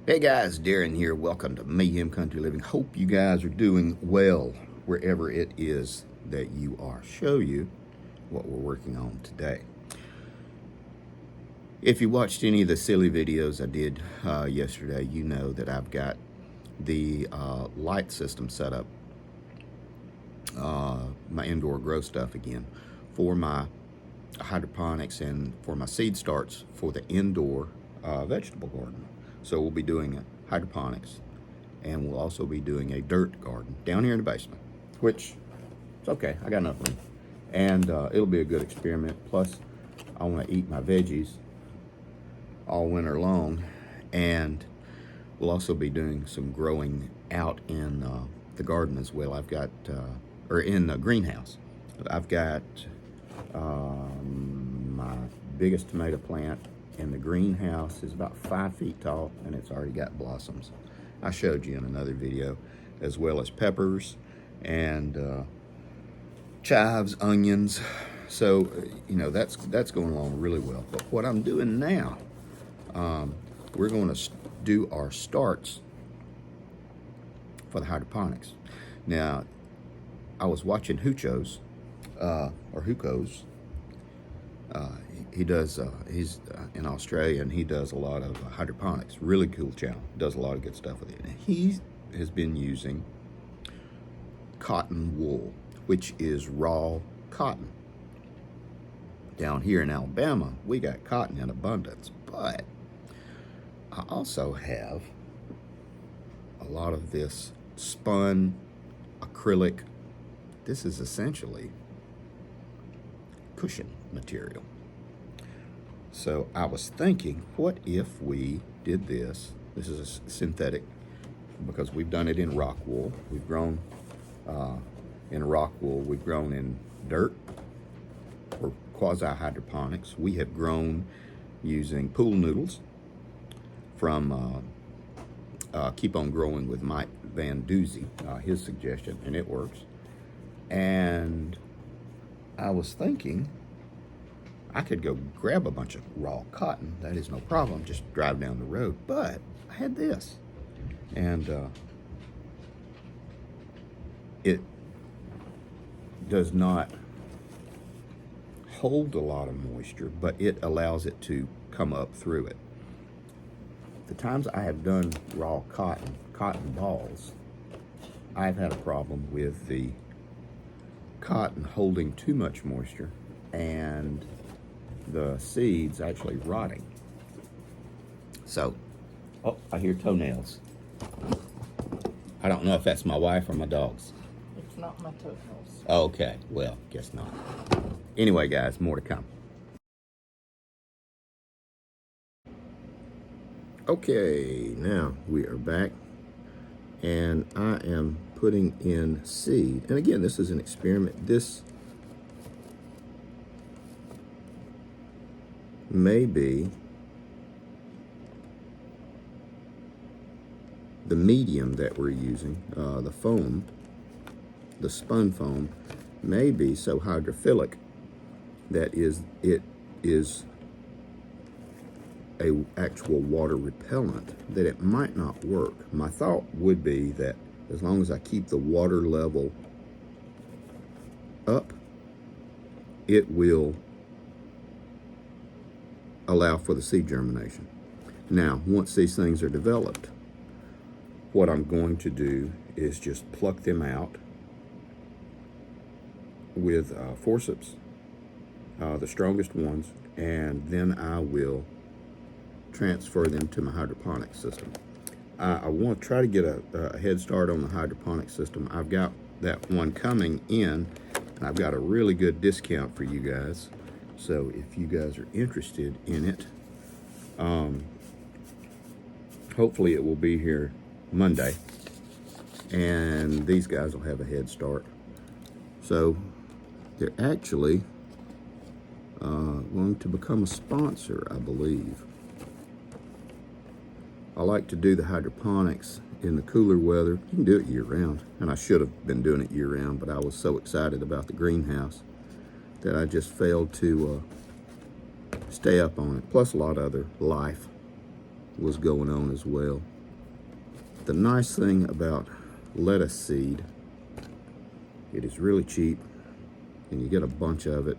Hey guys, Darren here. Welcome to Mayhem Country Living. Hope you guys are doing well wherever it is that you are. Show you what we're working on today. If you watched any of the silly videos I did yesterday, you know that I've got the light system set up, my indoor grow stuff again, for my hydroponics and for my seed starts for the indoor vegetable garden. So we'll be doing hydroponics, and we'll also be doing a dirt garden down here in the basement, which it's okay. I got enough room, and it'll be a good experiment. Plus, I want to eat my veggies all winter long, and we'll also be doing some growing out in the garden as well. I've got, or in the greenhouse, I've got my biggest tomato plant in the greenhouse is about 5 feet tall, and it's already got blossoms. I showed you in another video, as well as peppers and chives, onions. So you know that's going along really well. But what I'm doing now, we're going to do our starts for the hydroponics. Now, I was watching Hucho's or Huco's. He does, he's in Australia, and he does a lot of hydroponics. Really cool channel. Does a lot of good stuff with it. And he has been using cotton wool, which is raw cotton. Down here in Alabama, we got cotton in abundance, but I also have a lot of this spun acrylic. This is essentially cushion material. So I was thinking, what if we did this? This is a synthetic, because we've done it in rock wool. We've grown in rock wool. We've grown in dirt or quasi-hydroponics. We have grown using pool noodles from Keep On Growing with Mike Van Doozy, his suggestion, and it works. And I was thinking I could go grab a bunch of raw cotton. That is no problem. Just drive down the road. But I had this, and it does not hold a lot of moisture, but it allows it to come up through it. The times I have done raw cotton balls, I've had a problem with the cotton holding too much moisture and the seeds actually rotting. So, oh, I hear toenails. I don't know if that's my wife or my dogs. It's not my toenails. Okay, well, guess not. Anyway, guys, more to come. Okay, now we are back, and I am putting in seed. And again, this is an experiment. This may be the medium that we're using, the foam, the spun foam, may be so hydrophilic that it is a actual water repellent that it might not work. My thought would be that as long as I keep the water level up, it will allow for the seed germination. Now, once these things are developed, what I'm going to do is just pluck them out with forceps, the strongest ones, and then I will transfer them to my hydroponic system. I want to try to get a head start on the hydroponic system. I've got that one coming in, and I've got a really good discount for you guys. So if you guys are interested in it, hopefully it will be here Monday, and these guys will have a head start. So they're actually going to become a sponsor, I believe. I like to do the hydroponics in the cooler weather. You can do it year round, and I should have been doing it year round, but I was so excited about the greenhouse that I just failed to stay up on it. Plus a lot of other life was going on as well. The nice thing about lettuce seed, it is really cheap and you get a bunch of it,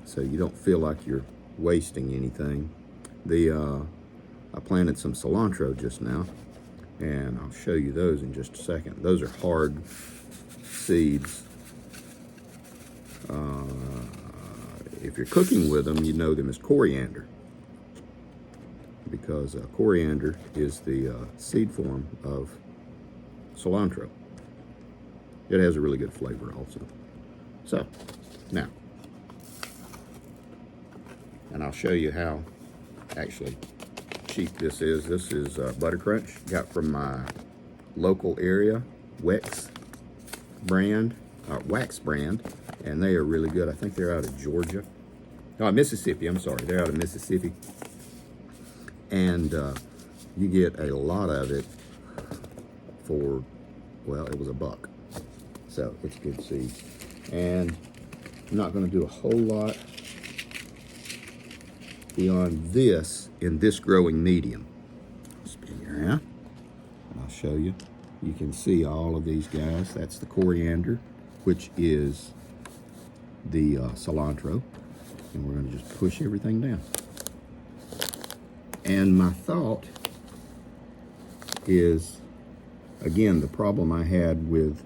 so you don't feel like you're wasting anything. I planted some cilantro just now, and I'll show you those in just a second. Those are hard seeds. If you're cooking with them, you know them as coriander, because coriander is the seed form of cilantro. It has a really good flavor also. So, now, and I'll show you how actually cheap this is. This is Butter Crunch, got from my local area, Wax brand, and they are really good. I think they're out of Georgia. Oh, Mississippi, I'm sorry. They're out of Mississippi. And you get a lot of it for, well, it was $1. So it's good seed. And I'm not going to do a whole lot beyond this in this growing medium. Spin your hand, and I'll show you. You can see all of these guys. That's the coriander, which is the cilantro. And we're going to just push everything down. And my thought is, again, the problem I had with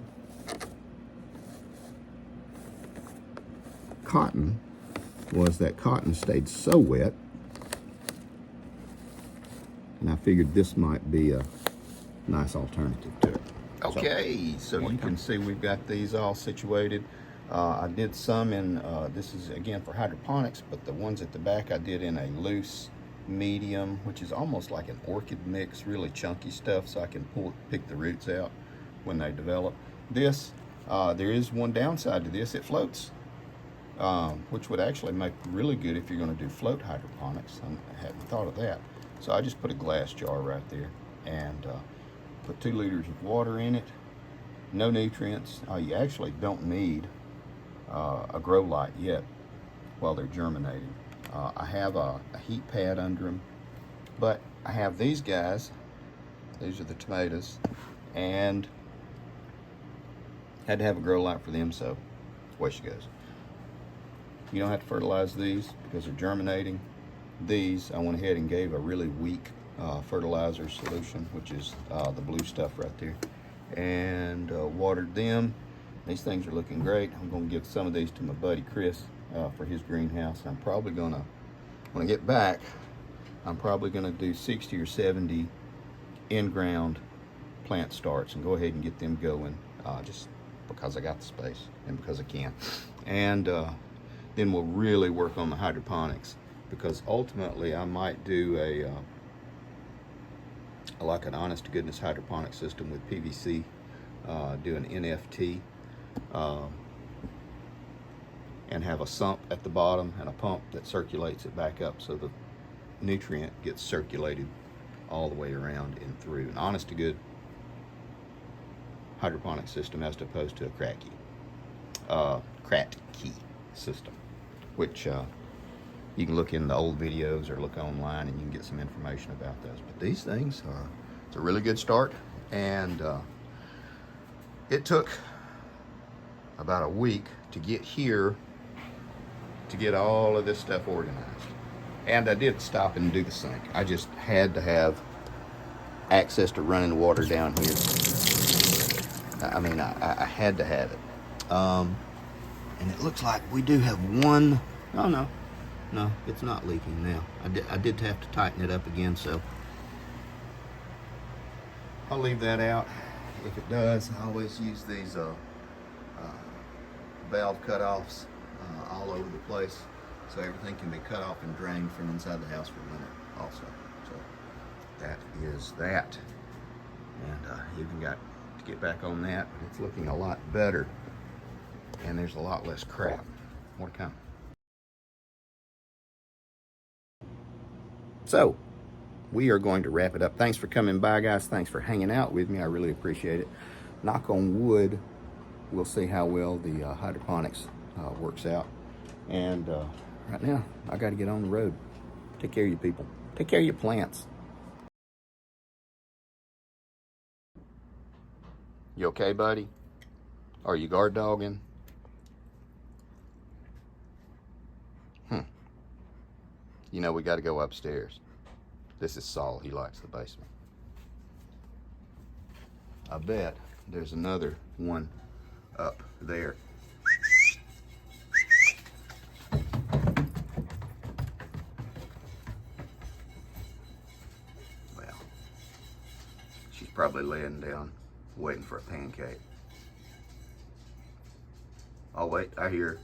cotton was that cotton stayed so wet, and I figured this might be a nice alternative to it. Okay, so you can see we've got these all situated. I did some in, this is again for hydroponics, but the ones at the back I did in a loose medium, which is almost like an orchid mix, really chunky stuff, so I can pick the roots out when they develop. This, there is one downside to this, it floats. Which would actually make really good if you're going to do float hydroponics. I hadn't thought of that. So I just put a glass jar right there and put 2 liters of water in it. No nutrients. You actually don't need a grow light yet while they're germinating. I have a heat pad under them, but I have these guys. These are the tomatoes, and had to have a grow light for them, so away she goes. You don't have to fertilize these because they're germinating. These, I went ahead and gave a really weak fertilizer solution, which is the blue stuff right there, and watered them. These things are looking great. I'm going to give some of these to my buddy Chris for his greenhouse. I'm probably going to, when I get back, I'm probably going to do 60 or 70 in-ground plant starts and go ahead and get them going, just because I got the space and because I can. And then we'll really work on the hydroponics, because ultimately I might do like an honest to goodness hydroponic system with PVC, do an NFT, and have a sump at the bottom and a pump that circulates it back up, so the nutrient gets circulated all the way around and through. An honest to good hydroponic system as opposed to a Kratky system, which you can look in the old videos or look online and you can get some information about those. But these things, it's a really good start, and it took about a week to get here, to get all of this stuff organized. And I did stop and do the sink. I just had to have access to running water down here. I mean, I had to have it. And it looks like we do have one. Oh, no, it's not leaking now. I did have to tighten it up again, so I'll leave that out. If it does, I always use these valve cutoffs all over the place, so everything can be cut off and drained from inside the house for winter also. So that is that. And even got to get back on that, but it's looking a lot better, and there's a lot less crap. More to come. So we are going to wrap it up. Thanks for coming by, guys. Thanks for hanging out with me. I really appreciate it. Knock on wood, we'll see how well the hydroponics works out. And right now, I got to get on the road. Take care of you people. Take care of your plants. You okay, buddy? Are you guard dogging? You know, we got to go upstairs. This is Saul. He likes the basement. I bet there's another one up there. Well, she's probably laying down waiting for a pancake. Oh, wait, I hear her.